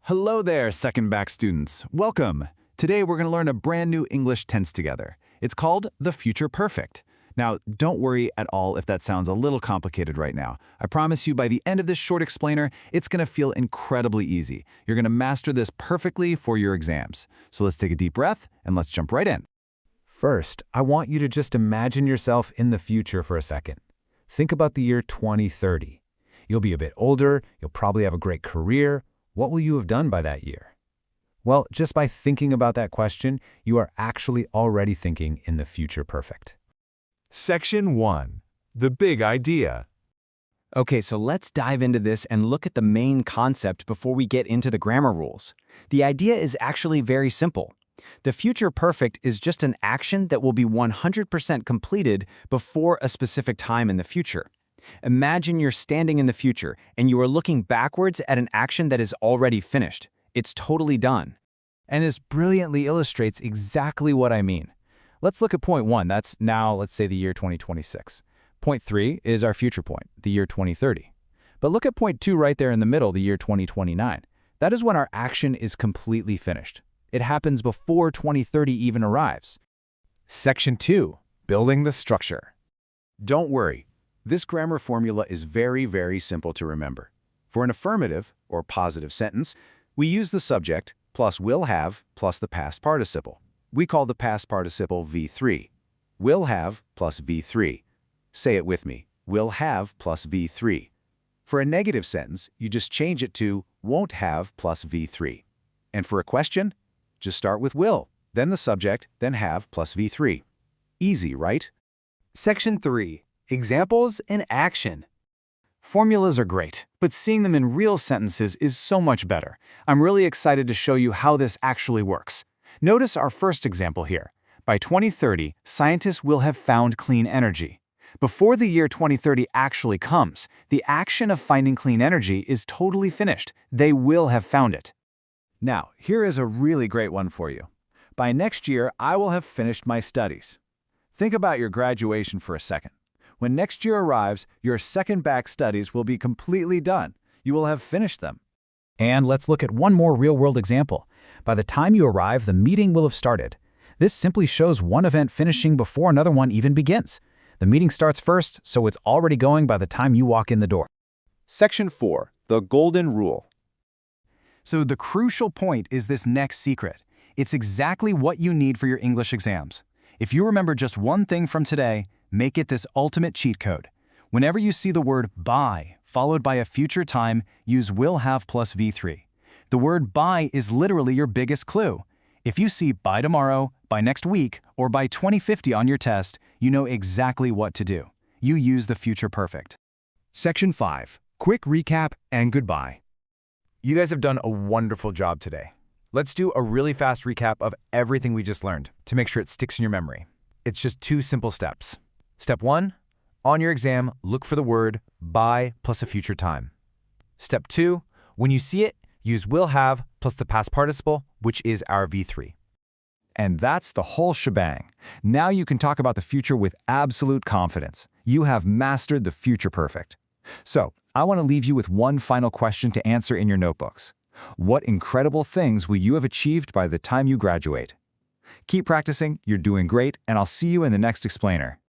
Hello there, second back students. Welcome. Today we're going to learn a brand new English tense together. It's called the future perfect. Now, don't worry at all if that sounds a little complicated right now. I promise you by the end of this short explainer, it's going to feel incredibly easy. You're going to master this perfectly for your exams. So let's take a deep breath and let's jump right in. First, I want you to just imagine yourself in the future for a second. Think about the year 2030. You'll be a bit older, you'll probably have a great career. What will you have done by that year? Well, just by thinking about that question, you are actually already thinking in the future perfect. Section 1. The big idea. Okay, so let's dive into this and look at the main concept before we get into the grammar rules. The idea is actually very simple. The future perfect is just an action that will be 100% completed before a specific time in the future. Imagine you're standing in the future and you are looking backwards at an action that is already finished. It's totally done. And this brilliantly illustrates exactly what I mean. Let's look at point 1. That's now, let's say, the year 2026. Point 3 is our future point, the year 2030. But look at point 2 right there in the middle, the year 2029. That is when our action is completely finished. It happens before 2030 even arrives. Section 2. Building the structure. Don't worry. This grammar formula is very simple to remember. For an affirmative, or positive sentence, we use the subject plus will have plus the past participle. We call the past participle V3. Will have plus V3. Say it with me. Will have plus V3. For a negative sentence, you just change it to won't have plus V3. And for a question, just start with will, then the subject, then have plus V3. Easy, right? Section 3. Examples in action. Formulas are great, but seeing them in real sentences is so much better. I'm really excited to show you how this actually works. Notice our first example here. By 2030, scientists will have found clean energy. Before the year 2030 actually comes, the action of finding clean energy is totally finished. They will have found it. Now, here is a really great one for you. By next year, I will have finished my studies. Think about your graduation for a second. When next year arrives, your second back studies will be completely done. You will have finished them. And let's look at one more real-world example. By the time you arrive, the meeting will have started. This simply shows one event finishing before another one even begins. The meeting starts first, so it's already going by the time you walk in the door. Section 4. The golden rule. So the crucial point is this next secret. It's exactly what you need for your English exams. If you remember just one thing from today, make it this ultimate cheat code. Whenever you see the word by followed by a future time, use will have plus V3. The word by is literally your biggest clue. If you see by tomorrow, by next week, or by 2050 on your test, you know exactly what to do. You use the future perfect. Section 5. Quick recap and goodbye. You guys have done a wonderful job today. Let's do a really fast recap of everything we just learned to make sure it sticks in your memory. It's just 2 simple steps. Step 1, on your exam, look for the word by plus a future time. Step 2, when you see it, use will have plus the past participle, which is our V3. And that's the whole shebang. Now you can talk about the future with absolute confidence. You have mastered the future perfect. So, I want to leave you with one final question to answer in your notebooks. What incredible things will you have achieved by the time you graduate? Keep practicing, you're doing great, and I'll see you in the next explainer.